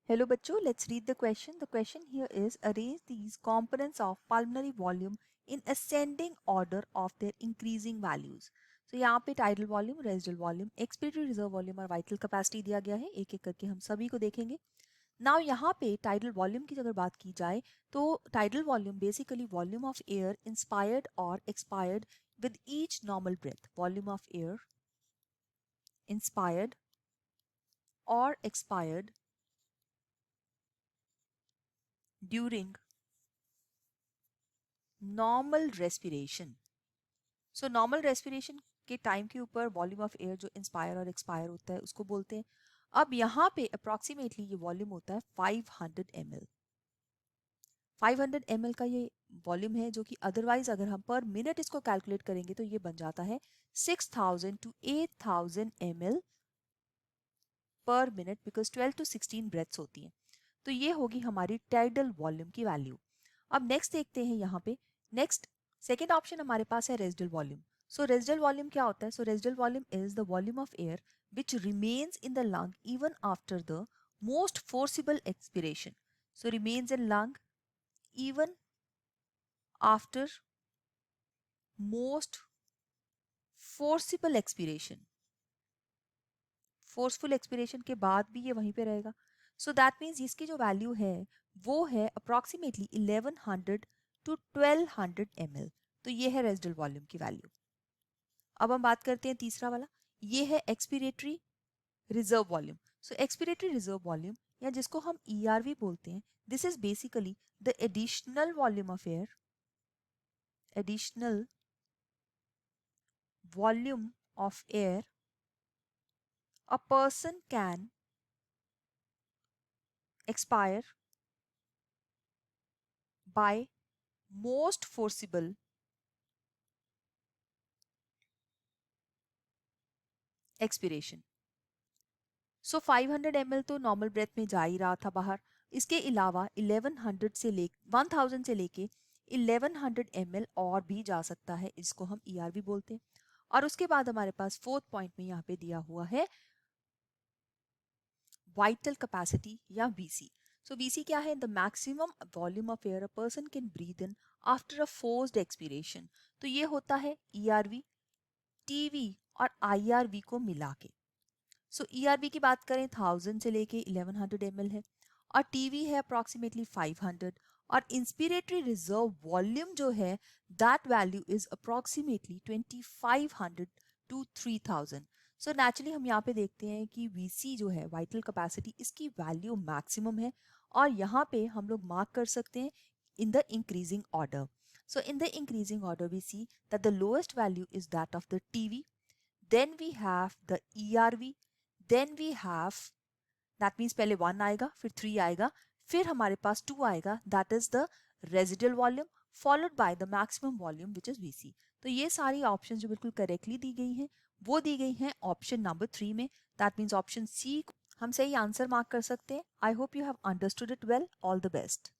Hello बच्चों, let's read the question. The question here is arrange these components of pulmonary volume in ascending order of their increasing values. So यहाँ पे tidal volume, residual volume, expiratory reserve volume और vital capacity दिया गया है. एक एक करके हम सभी को देखेंगे. Now यहाँ पे tidal volume की अगर बात की जाए तो tidal volume basically volume of air inspired or expired with each normal breath. Volume of air inspired or expired during normal respiration. So normal respiration के टाइम के ऊपर वॉल्यूम ऑफ एयर जो इंस्पायर और एक्सपायर होता है उसको बोलते हैं. अब यहाँ पे अप्रोक्सीमेटली ये वॉल्यूम होता है 500 ml. 500 ml का ये वॉल्यूम है जो कि अदरवाइज अगर हम पर मिनट इसको कैलकुलेट करेंगे तो ये बन जाता है 6000 to 8000 ml पर मिनट बिकॉज 12 to 16 ब्रेथ्स होती हैं. तो ये होगी हमारी टाइडल वॉल्यूम की वैल्यू. अब नेक्स्ट देखते हैं यहाँ पे. नेक्स्ट सेकेंड ऑप्शन हमारे पास है residual volume. So residual volume क्या होता है? So residual volume is the volume of air which remains in the lung even after the most forcible expiration. So remains in lung even after most forcible expiration. Forceful expiration के बाद भी ये वहीं पे रहेगा. सो दैट मीन्स इसकी जो value है वो है अप्रोक्सीमेटली 1100 टू 1200 ml. तो ये है रेजिडुअल वॉल्यूम की वैल्यू. अब हम बात करते हैं तीसरा वाला. ये है एक्सपिरेटरी रिजर्व वॉल्यूम. सो एक्सपिरेटरी रिजर्व वॉल्यूम या जिसको हम ERV बोलते हैं, this is basically the additional volume of air, additional volume of air a person can expire by most forcible expiration. So 500 ml तो नॉर्मल ब्रेथ में जा ही रहा था बाहर. इसके अलावा 1100 से ले 1000 से लेके 1100 ml और भी जा सकता है. इसको हम ERV बोलते हैं. और उसके बाद हमारे पास फोर्थ पॉइंट में यहाँ पे दिया हुआ है वाइटल कैपेसिटी या VC. सो VC क्या है? The maximum volume of air a person can breathe in after a forced expiration. तो ये होता है ERV, TV और IRV को मिला के. सो ERV की बात करें 1000 से लेके 1100 ml है और TV है अप्रोक्सीमेटली 500 और इंस्पिरेटरी रिजर्व वॉल्यूम जो है that value is approximately 2500 to 3000. So naturally हम यहाँ पे देखते हैं कि VC जो है वाइटल कैपेसिटी इसकी वैल्यू मैक्सिमम है और यहाँ पे हम लोग मार्क कर सकते हैं in the increasing order. So in the increasing order we see that the lowest value is that of the TV, then we have the ERV, then we have that means पहले 1 आएगा फिर 3 आएगा फिर हमारे पास 2 आएगा that is the residual volume followed by the maximum volume which is VC. तो ये सारी ऑप्शन जो बिल्कुल करेक्टली दी गई हैं वो दी गई हैं ऑप्शन नंबर 3 में. दैट मीन्स ऑप्शन C हम सही आंसर मार्क कर सकते हैं. I hope you have understood it well. All the best.